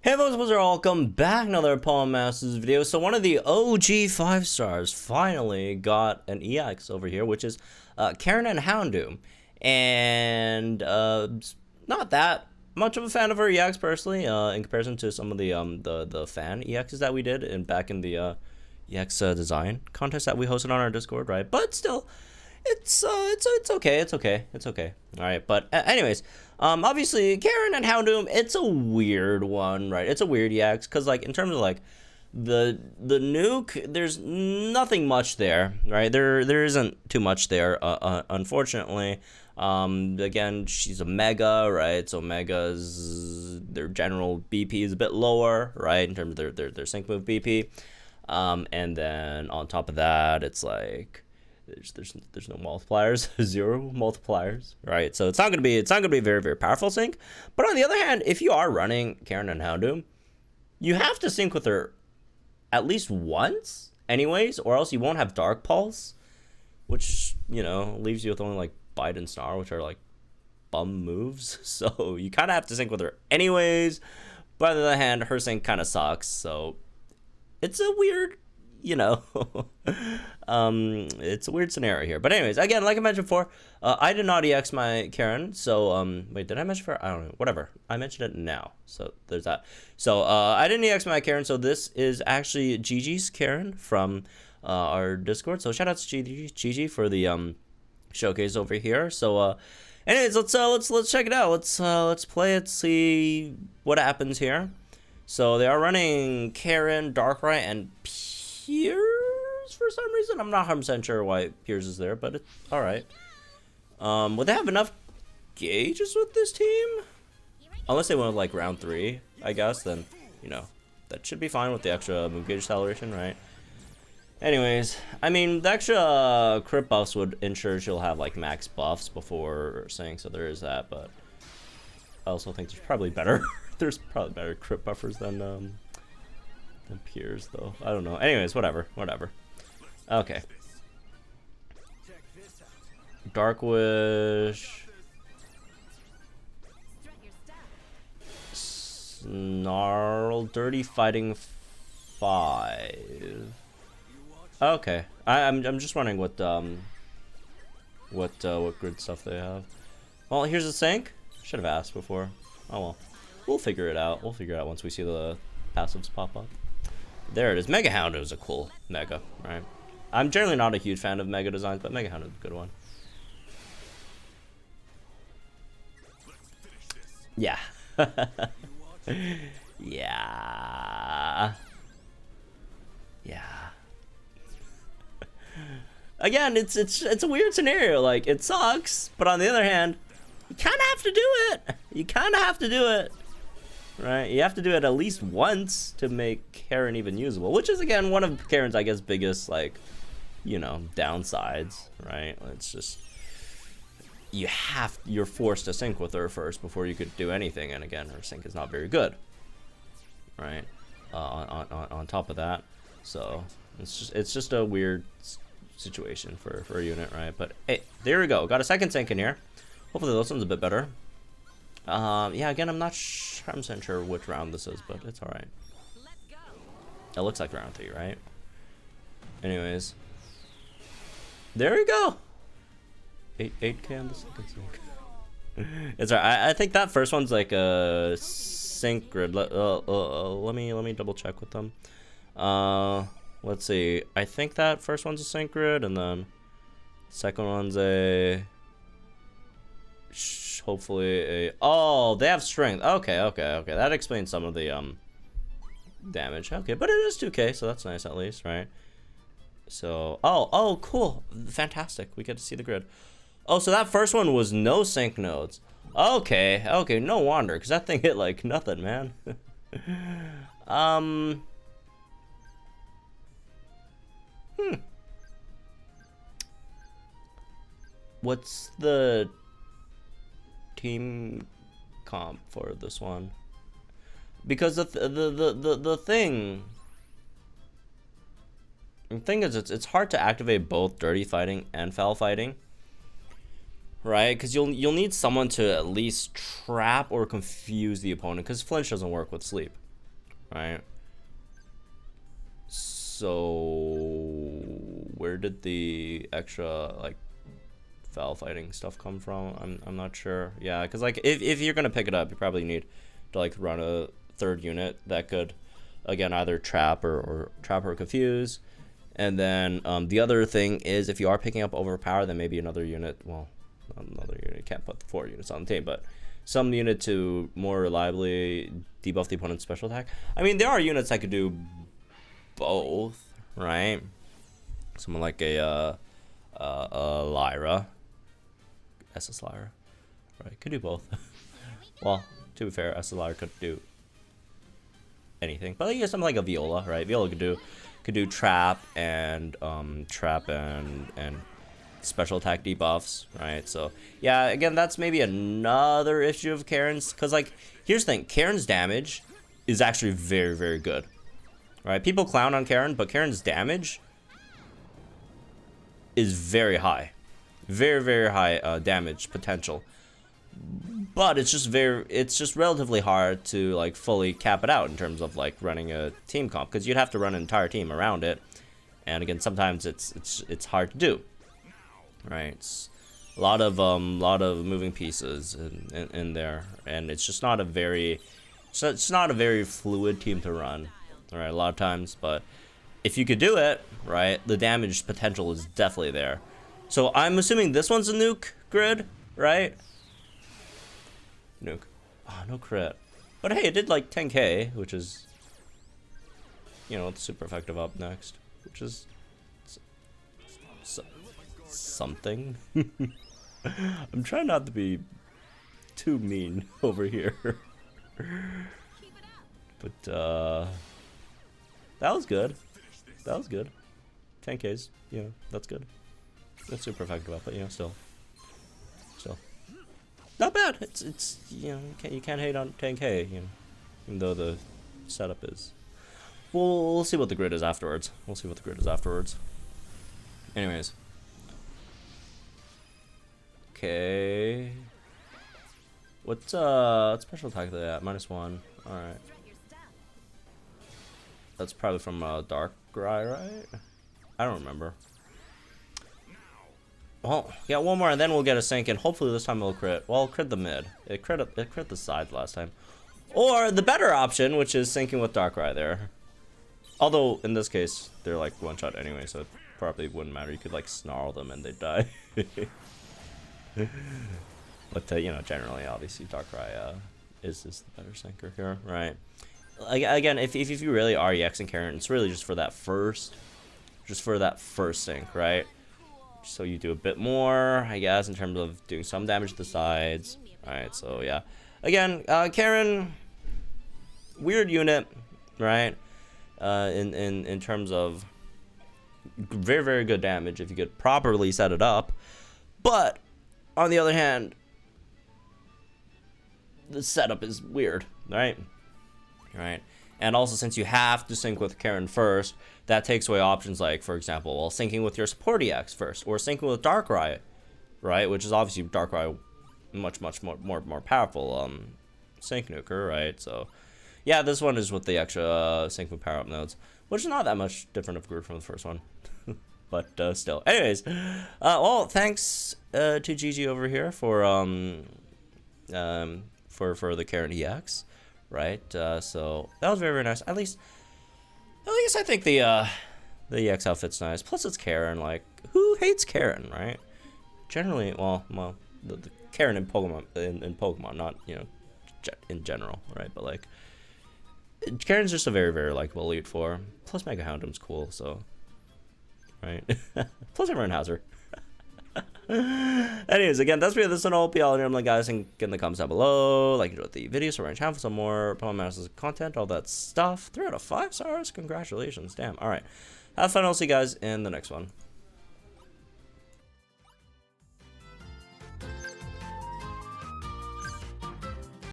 Hey folks, welcome back to another Paul Masters video. So one of the OG 5 stars finally got an EX over here, which is Karen and Houndoom. And not that much of a fan of her EX personally, in comparison to some of the fan EXs that we did back in the EX design contest that we hosted on our Discord, right? But still, it's okay. All right, but anyways, obviously Karen and Houndoom, it's a weird one, right? It's a weird EX because, like, in terms of like the nuke, there's nothing much there, right? There isn't too much there, unfortunately. Again, she's a mega, right? So megas, their general BP is a bit lower, right, in terms of their sync move BP. And then on top of that, it's like there's no multipliers, 0 multipliers, right? So it's not gonna be a very, very powerful sync. But on the other hand, if you are running Karen and Houndoom, you have to sync with her at least once anyways, or else you won't have Dark Pulse, which, you know, leaves you with only like Bite and Star, which are like bum moves. So you kind of have to sync with her anyways. But on the other hand, her sync kind of sucks, so it's a weird, you know, it's a weird scenario here. But anyways, again, like I mentioned before, I did not EX my Karen. So wait, did I mention for? I don't know. Whatever. I mentioned it now. So there's that. So I didn't EX my Karen. So this is actually Gigi's Karen from our Discord. So shout out to Gigi for the showcase over here. So anyways, let's check it out. Let's play it, see what happens here. So they are running Karen, Darkrai, and Piers for some reason. I'm not 100% sure why Piers is there, but it's alright. Would they have enough gauges with this team? Unless they went with like round 3, I guess, then, you know, that should be fine with the extra move gauge acceleration, right? Anyways, I mean, the extra crit buffs would ensure she'll have like max buffs before sync, so there is that, but I also think there's probably better crit buffers than Piers, though. I don't know. Anyways, whatever. Okay. Dark Wish. Snarl. Dirty Fighting 5. Okay. I'm just wondering what grid stuff they have. Well, here's a sync. Should have asked before. Oh well. We'll figure it out. Once we see the passives pop up. There it is. Mega Houndoom is a cool mega, right? I'm generally not a huge fan of mega designs, but Mega Houndoom is a good one. Yeah. Yeah. Again, it's a weird scenario. Like, it sucks, but on the other hand, you kind of have to do it. Right, you have to do it at least once to make Karen even usable, which is, again, one of Karen's, I guess, biggest, like, you know, downsides, right? It's just, you're forced to sync with her first before you could do anything, and again, her sync is not very good, right? On top of that, so it's just a weird situation for a unit, right? But hey, there we go, got a second sync in here. Hopefully this one's a bit better. Yeah, again, I'm not 100% sure which round this is, but it's alright. It looks like round 3, right? Anyways. There we go! 8K on the second sync. It's alright. I think that first one's like a sync grid. Let me double check with them. Let's see. I think that first one's a sync grid, and then second one's a... hopefully oh, they have strength. Okay, that explains some of the damage. Okay, but it is 2K, so that's nice at least, right? So oh cool, fantastic, we get to see the grid. Oh, so that first one was no sync nodes. Okay, no wonder, because that thing hit like nothing, man. What's the team comp for this one? Because the thing is, it's hard to activate both dirty fighting and foul fighting, right? Because you'll need someone to at least trap or confuse the opponent, because flinch doesn't work with sleep, right? So where did the extra like foul fighting stuff come from? I'm not sure. Yeah, because like if you're gonna pick it up, you probably need to like run a third unit that could, again, either trap or confuse. And then the other thing is, if you are picking up overpower, then maybe another unit. Well, not another unit. You can't put 4 units on the team, but some unit to more reliably debuff the opponent's special attack. I mean, there are units that could do both, right? Someone like a Lyra, SS Lyra, right? Could do both. Well, to be fair, SS Lyra could do anything, but yeah, something like a Viola, right? Viola could do trap and special attack debuffs, right? So yeah, again, that's maybe another issue of Karen's, because like here's the thing, Karen's damage is actually very, very good, right? People clown on Karen, but Karen's damage is very high, very, very high damage potential. But it's just relatively hard to like fully cap it out in terms of like running a team comp, because you'd have to run an entire team around it, and again, sometimes it's hard to do, right? It's a lot of moving pieces in there, and it's just not a very fluid team to run, all right, a lot of times. But if you could do it, right, the damage potential is definitely there. So I'm assuming this one's a nuke grid, right? Nuke. Oh, no crit. But hey, it did like 10k, which is, you know, it's super effective up next, which is something. I'm trying not to be too mean over here. But that was good. That was good. 10k's, you know, that's good. That's super effective up, but you know, still. Not bad. It's you know, you can't hate on 10k, you know, even though the setup is. We'll see what the grid is afterwards. Anyways. Okay. What special attack are they at? -1. All right. That's probably from Dark Eye, right? I don't remember. Well, yeah, one more and then we'll get a sync, and hopefully this time it'll crit. Well, it'll crit the mid. It crit the sides last time. Or the better option, which is syncing with Darkrai there. Although, in this case, they're like one-shot anyway, so it probably wouldn't matter. You could like snarl them and they'd die. But, you know, generally, obviously, Darkrai is the better syncer here, right? Again, if you really are EXing Karen, it's really just for that first sync, right? So you do a bit more, I guess, in terms of doing some damage to the sides. Alright, so yeah. Again, Karen, weird unit, right? In terms of very, very good damage if you could properly set it up. But, on the other hand, the setup is weird, right? Right. And also, since you have to sync with Karen first, that takes away options like, for example, well, syncing with your support EX first, or syncing with Darkrai, right? Which is obviously Darkrai, much more powerful sync nuker, right? So, yeah, this one is with the extra sync with power up nodes, which is not that much different of a group from the first one, but still. Anyways, well, thanks to Gigi over here for the Karen EX. Right, so that was very, very nice. At least I think the EX outfit's nice. Plus, it's Karen. Like, who hates Karen, right? Generally, well, the Karen in Pokemon, not, you know, in general, right? But like, Karen's just a very, very likable Elite Four. Plus, Mega Houndoom's cool, so right. Plus, everyone has her. Anyways, again, that's me. This is an OP. I'll remember, guys, and get in the comments down below. Like, enjoy the video, so we're on channel for some more Pokemon Masters content, all that stuff. 3 out of 5 stars. Congratulations. Damn. All right. Have fun. I'll see you guys in the next one.